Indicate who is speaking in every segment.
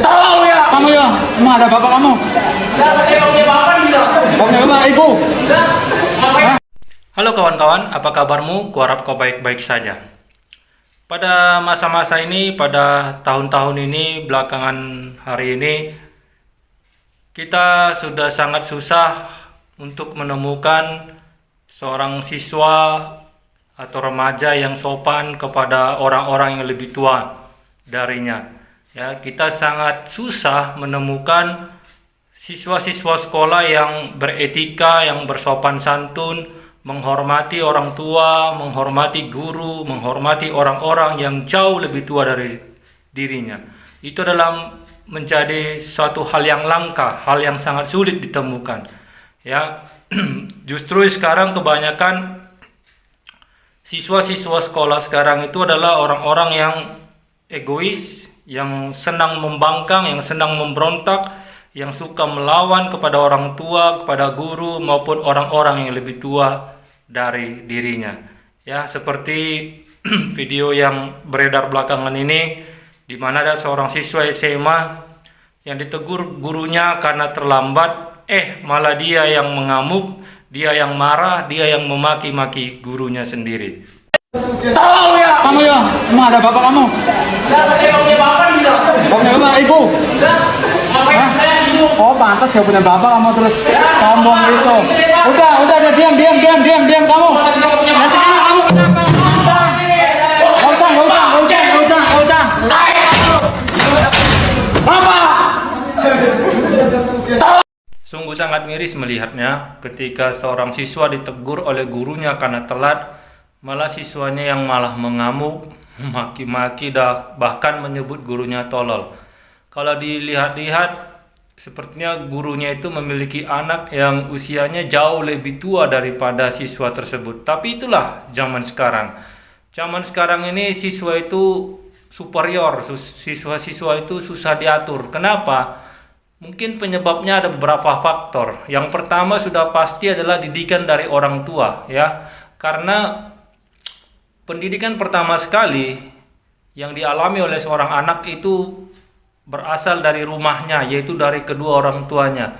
Speaker 1: Tahu ya kamu ya, emang ada bapak kamu? Enggak, saya punya bapak gitu. Punya bapak, ibu? Enggak.
Speaker 2: Halo kawan-kawan, apa kabarmu? Kuharap kau baik-baik saja. Pada masa-masa ini, pada tahun-tahun ini, belakangan hari ini, kita sudah sangat susah untuk menemukan seorang siswa atau remaja yang sopan kepada orang-orang yang lebih tua darinya. Ya, kita sangat susah menemukan siswa-siswa sekolah yang beretika, yang bersopan santun, menghormati orang tua, menghormati guru, menghormati orang-orang yang jauh lebih tua dari dirinya. Itu adalah menjadi suatu hal yang langka, hal yang sangat sulit ditemukan. Ya, justru sekarang kebanyakan siswa-siswa sekolah sekarang itu adalah orang-orang yang egois, yang senang membangkang, yang senang memberontak, yang suka melawan kepada orang tua, kepada guru maupun orang-orang yang lebih tua dari dirinya. Ya, seperti video yang beredar belakangan ini, di mana ada seorang siswa SMA yang ditegur gurunya karena terlambat, malah dia yang mengamuk, dia yang marah, dia yang memaki-maki gurunya sendiri.
Speaker 1: Tahu ya kamu ya, emang ada bapak kamu? Enggak, saya punya bapak gitu. Punya bapak, ibu? Enggak. Saya ibu. Oh, pantas gak punya bapak kamu terus ngomong gitu. Udah, diam kamu. Nggak usah. Bapak.
Speaker 2: Sungguh sangat miris melihatnya ketika seorang siswa ditegur oleh gurunya karena telat, malah siswanya yang malah mengamuk, maki-maki, bahkan menyebut gurunya tolol. Kalau dilihat-lihat, sepertinya gurunya itu memiliki anak yang usianya jauh lebih tua daripada siswa tersebut. Tapi itulah zaman sekarang. Zaman sekarang ini siswa itu superior, siswa-siswa itu susah diatur. Kenapa? Mungkin penyebabnya ada beberapa faktor. Yang pertama sudah pasti adalah didikan dari orang tua, ya. Karena pendidikan pertama sekali yang dialami oleh seorang anak itu berasal dari rumahnya, yaitu dari kedua orang tuanya.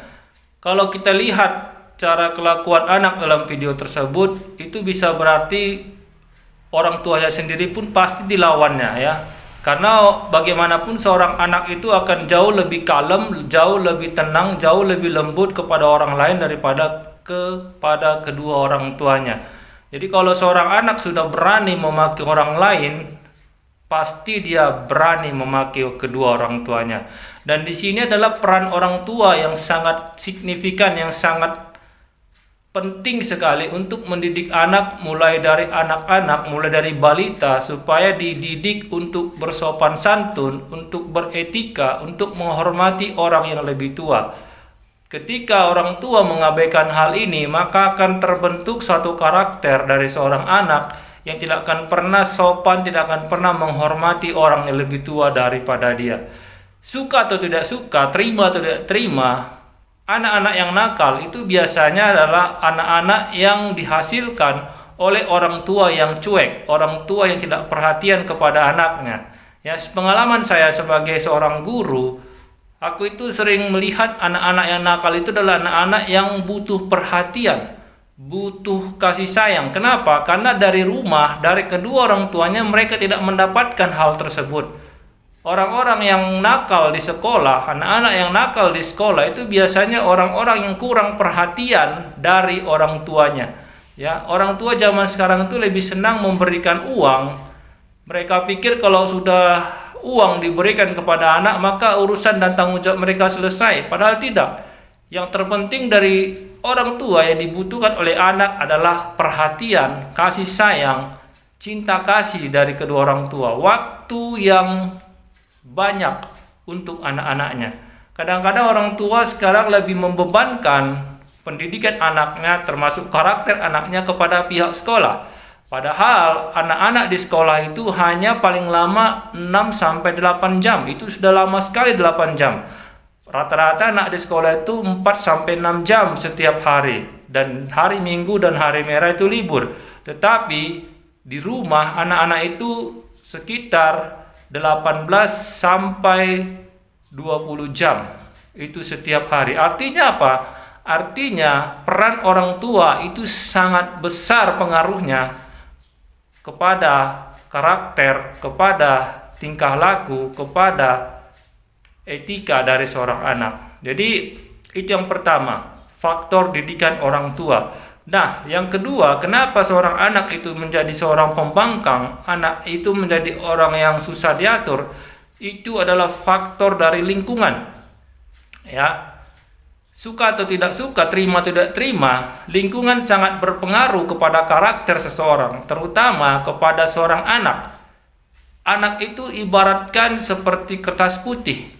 Speaker 2: Kalau kita lihat cara kelakuan anak dalam video tersebut, itu bisa berarti orang tuanya sendiri pun pasti dilawannya, ya. Karena bagaimanapun seorang anak itu akan jauh lebih kalem, jauh lebih tenang, jauh lebih lembut kepada orang lain daripada kepada kedua orang tuanya. Jadi kalau seorang anak sudah berani memaki orang lain, pasti dia berani memaki kedua orang tuanya. Dan di sini adalah peran orang tua yang sangat signifikan, yang sangat penting sekali untuk mendidik anak, mulai dari anak-anak, mulai dari balita, supaya dididik untuk bersopan santun, untuk beretika, untuk menghormati orang yang lebih tua. Ketika orang tua mengabaikan hal ini, maka akan terbentuk suatu karakter dari seorang anak yang tidak akan pernah sopan, tidak akan pernah menghormati orang yang lebih tua daripada dia. Suka atau tidak suka, terima atau tidak terima, anak-anak yang nakal itu biasanya adalah anak-anak yang dihasilkan oleh orang tua yang cuek, orang tua yang tidak perhatian kepada anaknya. Ya, pengalaman saya sebagai seorang guru, aku itu sering melihat anak-anak yang nakal itu adalah anak-anak yang butuh perhatian, butuh kasih sayang. Kenapa? Karena dari rumah, dari kedua orang tuanya mereka tidak mendapatkan hal tersebut. Orang-orang yang nakal di sekolah, anak-anak yang nakal di sekolah itu biasanya orang-orang yang kurang perhatian dari orang tuanya. Ya, orang tua zaman sekarang itu lebih senang memberikan uang. Mereka pikir kalau sudah uang diberikan kepada anak, maka urusan dan tanggung jawab mereka selesai. Padahal tidak. Yang terpenting dari orang tua yang dibutuhkan oleh anak adalah perhatian, kasih sayang, cinta kasih dari kedua orang tua. Waktu yang banyak untuk anak-anaknya. Kadang-kadang orang tua sekarang lebih membebankan pendidikan anaknya, termasuk karakter anaknya, kepada pihak sekolah. Padahal anak-anak di sekolah itu hanya paling lama 6-8 jam. Itu sudah lama sekali 8 jam. Rata-rata anak di sekolah itu 4-6 jam setiap hari. Dan hari Minggu dan hari merah itu libur. Tetapi di rumah anak-anak itu sekitar 18 sampai 20 jam. Itu setiap hari. Artinya apa? Artinya peran orang tua itu sangat besar pengaruhnya kepada karakter, kepada tingkah laku, kepada etika dari seorang anak. Jadi itu yang pertama, faktor didikan orang tua. Nah, yang kedua, kenapa seorang anak itu menjadi seorang pembangkang, anak itu menjadi orang yang susah diatur, itu adalah faktor dari lingkungan. Ya, suka atau tidak suka, terima atau tidak terima, lingkungan sangat berpengaruh kepada karakter seseorang, terutama kepada seorang anak. Anak itu ibaratkan seperti kertas putih.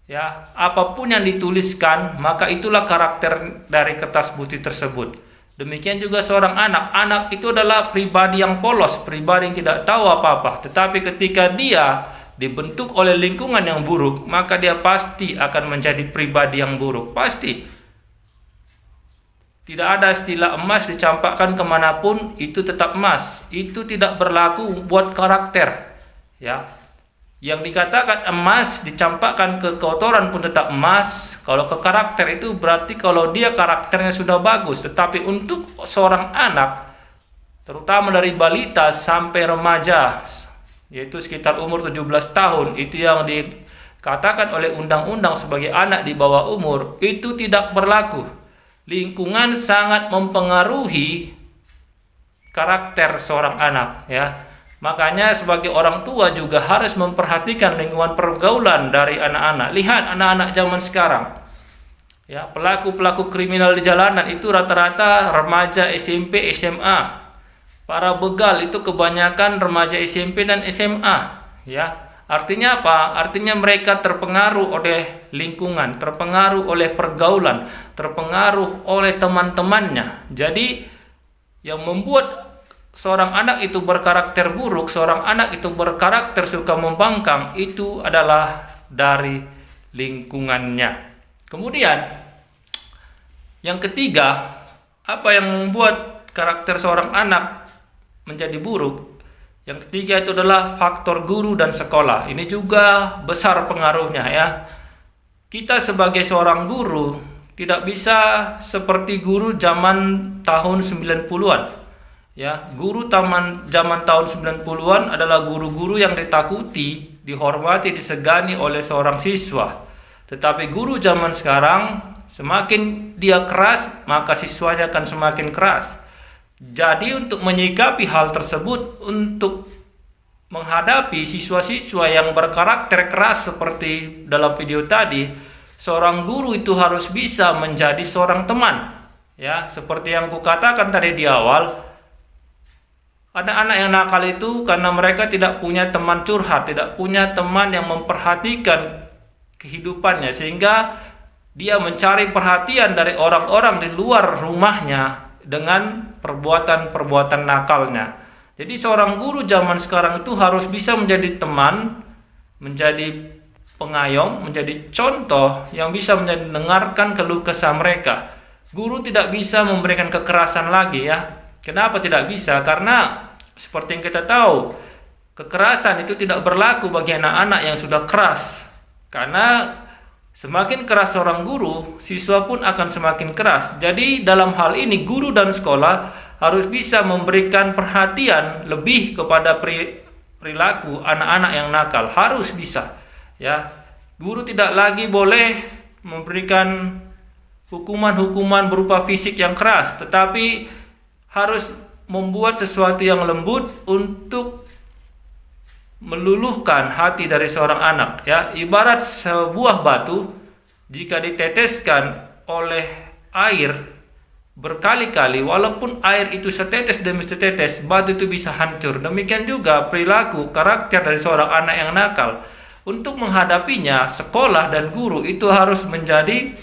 Speaker 2: Ya, apapun yang dituliskan, maka itulah karakter dari kertas putih tersebut. Demikian juga seorang anak. Anak itu adalah pribadi yang polos, pribadi yang tidak tahu apa-apa. Tetapi ketika dia dibentuk oleh lingkungan yang buruk, maka dia pasti akan menjadi pribadi yang buruk. Pasti. Tidak ada istilah emas dicampakkan kemanapun, itu tetap emas. Itu tidak berlaku buat karakter. Ya, yang dikatakan emas dicampakkan ke kotoran pun tetap emas. Kalau ke karakter itu berarti kalau dia karakternya sudah bagus. Tetapi untuk seorang anak, terutama dari balita sampai remaja, yaitu sekitar umur 17 tahun, itu yang dikatakan oleh undang-undang sebagai anak di bawah umur, itu tidak berlaku. Lingkungan sangat mempengaruhi karakter seorang anak, ya. Makanya sebagai orang tua juga harus memperhatikan lingkungan pergaulan dari anak-anak. Lihat anak-anak zaman sekarang. Ya, pelaku-pelaku kriminal di jalanan itu rata-rata remaja SMP, SMA. Para begal itu kebanyakan remaja SMP dan SMA, ya. Artinya apa? Artinya mereka terpengaruh oleh lingkungan, terpengaruh oleh pergaulan, terpengaruh oleh teman-temannya. Jadi yang membuat seorang anak itu berkarakter buruk, seorang anak itu berkarakter suka membangkang, itu adalah dari lingkungannya. Kemudian yang ketiga, apa yang membuat karakter seorang anak menjadi buruk? Yang ketiga itu adalah faktor guru dan sekolah. Ini juga besar pengaruhnya, ya. Kita sebagai seorang guru tidak bisa seperti guru zaman tahun 90-an. Ya, guru zaman tahun 90-an adalah guru-guru yang ditakuti, dihormati, disegani oleh seorang siswa. Tetapi guru zaman sekarang, semakin dia keras, maka siswanya akan semakin keras. Jadi untuk menyikapi hal tersebut, untuk menghadapi siswa-siswa yang berkarakter keras seperti dalam video tadi, seorang guru itu harus bisa menjadi seorang teman. Ya, seperti yang kukatakan tadi di awal, anak-anak yang nakal itu karena mereka tidak punya teman curhat, tidak punya teman yang memperhatikan kehidupannya, sehingga dia mencari perhatian dari orang-orang di luar rumahnya dengan perbuatan-perbuatan nakalnya. Jadi seorang guru zaman sekarang itu harus bisa menjadi teman, menjadi pengayom, menjadi contoh yang bisa mendengarkan keluh kesah mereka. Guru tidak bisa memberikan kekerasan lagi, ya. Kenapa tidak bisa? Karena seperti yang kita tahu, kekerasan itu tidak berlaku bagi anak-anak yang sudah keras. Karena semakin keras seorang guru, siswa pun akan semakin keras. Jadi dalam hal ini guru dan sekolah harus bisa memberikan perhatian lebih kepada perilaku anak-anak yang nakal. Harus bisa, ya. Guru tidak lagi boleh memberikan hukuman-hukuman berupa fisik yang keras, tetapi harus membuat sesuatu yang lembut untuk meluluhkan hati dari seorang anak, ya. Ibarat sebuah batu, jika diteteskan oleh air berkali-kali, walaupun air itu setetes demi setetes, batu itu bisa hancur. Demikian juga perilaku karakter dari seorang anak yang nakal. Untuk menghadapinya, sekolah dan guru itu harus menjadi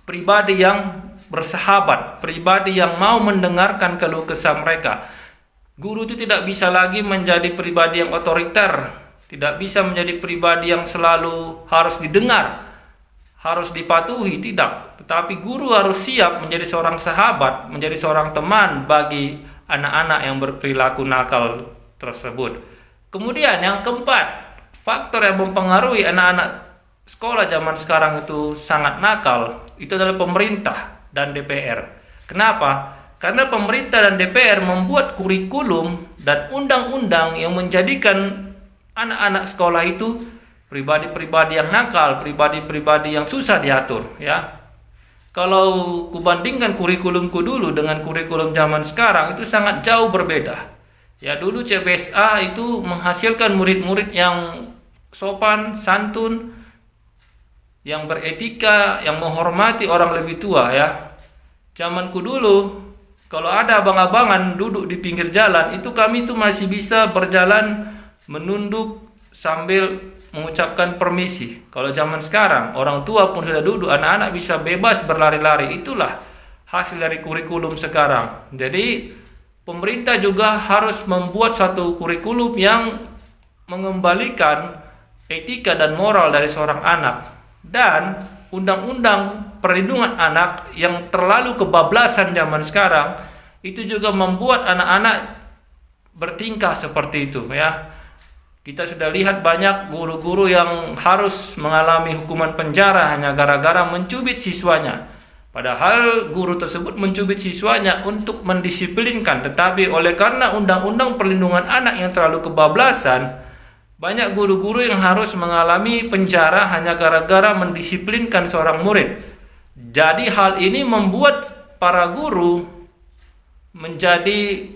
Speaker 2: pribadi yang bersahabat, pribadi yang mau mendengarkan keluh kesah mereka. Guru itu tidak bisa lagi menjadi pribadi yang otoriter, tidak bisa menjadi pribadi yang selalu harus didengar, harus dipatuhi, tidak. Tetapi guru harus siap menjadi seorang sahabat, menjadi seorang teman bagi anak-anak yang berperilaku nakal tersebut. Kemudian yang keempat, faktor yang mempengaruhi anak-anak sekolah zaman sekarang itu sangat nakal, itu adalah pemerintah dan DPR. Kenapa? Karena pemerintah dan DPR membuat kurikulum dan undang-undang yang menjadikan anak-anak sekolah itu pribadi-pribadi yang nakal, pribadi-pribadi yang susah diatur, ya. Kalau kubandingkan kurikulumku dulu dengan kurikulum zaman sekarang, itu sangat jauh berbeda. Ya, dulu CBSA itu menghasilkan murid-murid yang sopan, santun, yang beretika, yang menghormati orang lebih tua, ya. Zamanku dulu, kalau ada abang-abangan duduk di pinggir jalan, itu kami itu masih bisa berjalan menunduk sambil mengucapkan permisi. Kalau zaman sekarang, orang tua pun sudah duduk, anak-anak bisa bebas berlari-lari. Itulah hasil dari kurikulum sekarang. Jadi, pemerintah juga harus membuat suatu kurikulum yang mengembalikan etika dan moral dari seorang anak. Dan undang-undang perlindungan anak yang terlalu kebablasan zaman sekarang itu juga membuat anak-anak bertingkah seperti itu, ya. Kita sudah lihat banyak guru-guru yang harus mengalami hukuman penjara hanya gara-gara mencubit siswanya. Padahal guru tersebut mencubit siswanya untuk mendisiplinkan, tetapi oleh karena undang-undang perlindungan anak yang terlalu kebablasan, banyak guru-guru yang harus mengalami penjara hanya gara-gara mendisiplinkan seorang murid. Jadi hal ini membuat para guru menjadi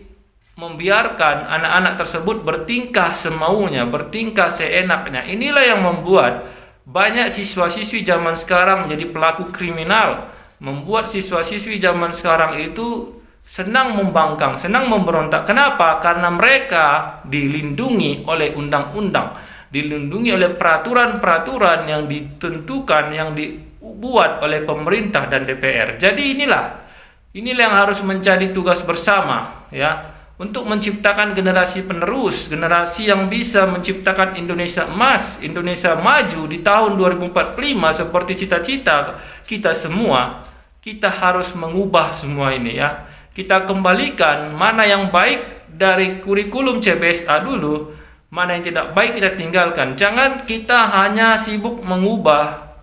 Speaker 2: membiarkan anak-anak tersebut bertingkah semaunya, bertingkah seenaknya. Inilah yang membuat banyak siswa-siswi zaman sekarang menjadi pelaku kriminal, membuat siswa-siswi zaman sekarang itu senang membangkang, senang memberontak. Kenapa? Karena mereka dilindungi oleh undang-undang, dilindungi oleh peraturan-peraturan yang ditentukan, yang dibuat oleh pemerintah dan DPR. Jadi inilah yang harus menjadi tugas bersama, ya, untuk menciptakan generasi penerus, generasi yang bisa menciptakan Indonesia emas, Indonesia maju di tahun 2045 seperti cita-cita kita semua. Kita harus mengubah semua ini, ya. Kita kembalikan mana yang baik dari kurikulum CBSA dulu, mana yang tidak baik kita tinggalkan. Jangan kita hanya sibuk mengubah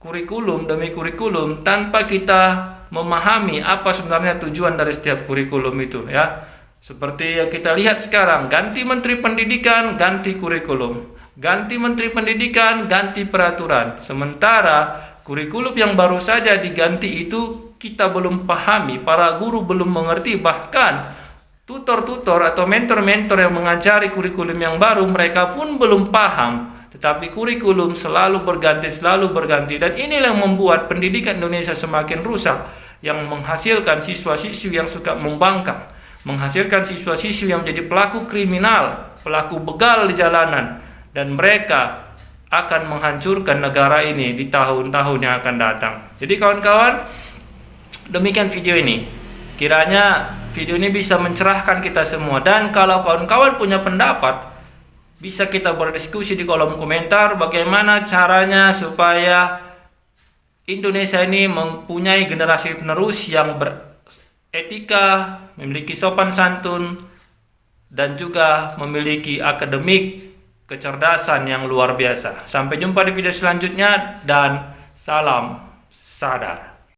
Speaker 2: kurikulum demi kurikulum tanpa kita memahami apa sebenarnya tujuan dari setiap kurikulum itu, ya. Seperti yang kita lihat sekarang, ganti menteri pendidikan, ganti kurikulum. Ganti menteri pendidikan, ganti peraturan. Sementara kurikulum yang baru saja diganti itu kita belum pahami, para guru belum mengerti, bahkan tutor-tutor atau mentor-mentor yang mengajari kurikulum yang baru mereka pun belum paham. Tetapi kurikulum selalu berganti, dan inilah yang membuat pendidikan Indonesia semakin rusak, yang menghasilkan siswa-siswi yang suka membangkang, menghasilkan siswa-siswi yang menjadi pelaku kriminal, pelaku begal di jalanan, dan mereka akan menghancurkan negara ini di tahun-tahun yang akan datang. Jadi kawan-kawan, demikian video ini. Kiranya video ini bisa mencerahkan kita semua. Dan kalau kawan-kawan punya pendapat, bisa kita berdiskusi di kolom komentar bagaimana caranya supaya Indonesia ini mempunyai generasi penerus yang beretika, memiliki sopan santun, dan juga memiliki akademik kecerdasan yang luar biasa. Sampai jumpa di video selanjutnya dan salam sadar.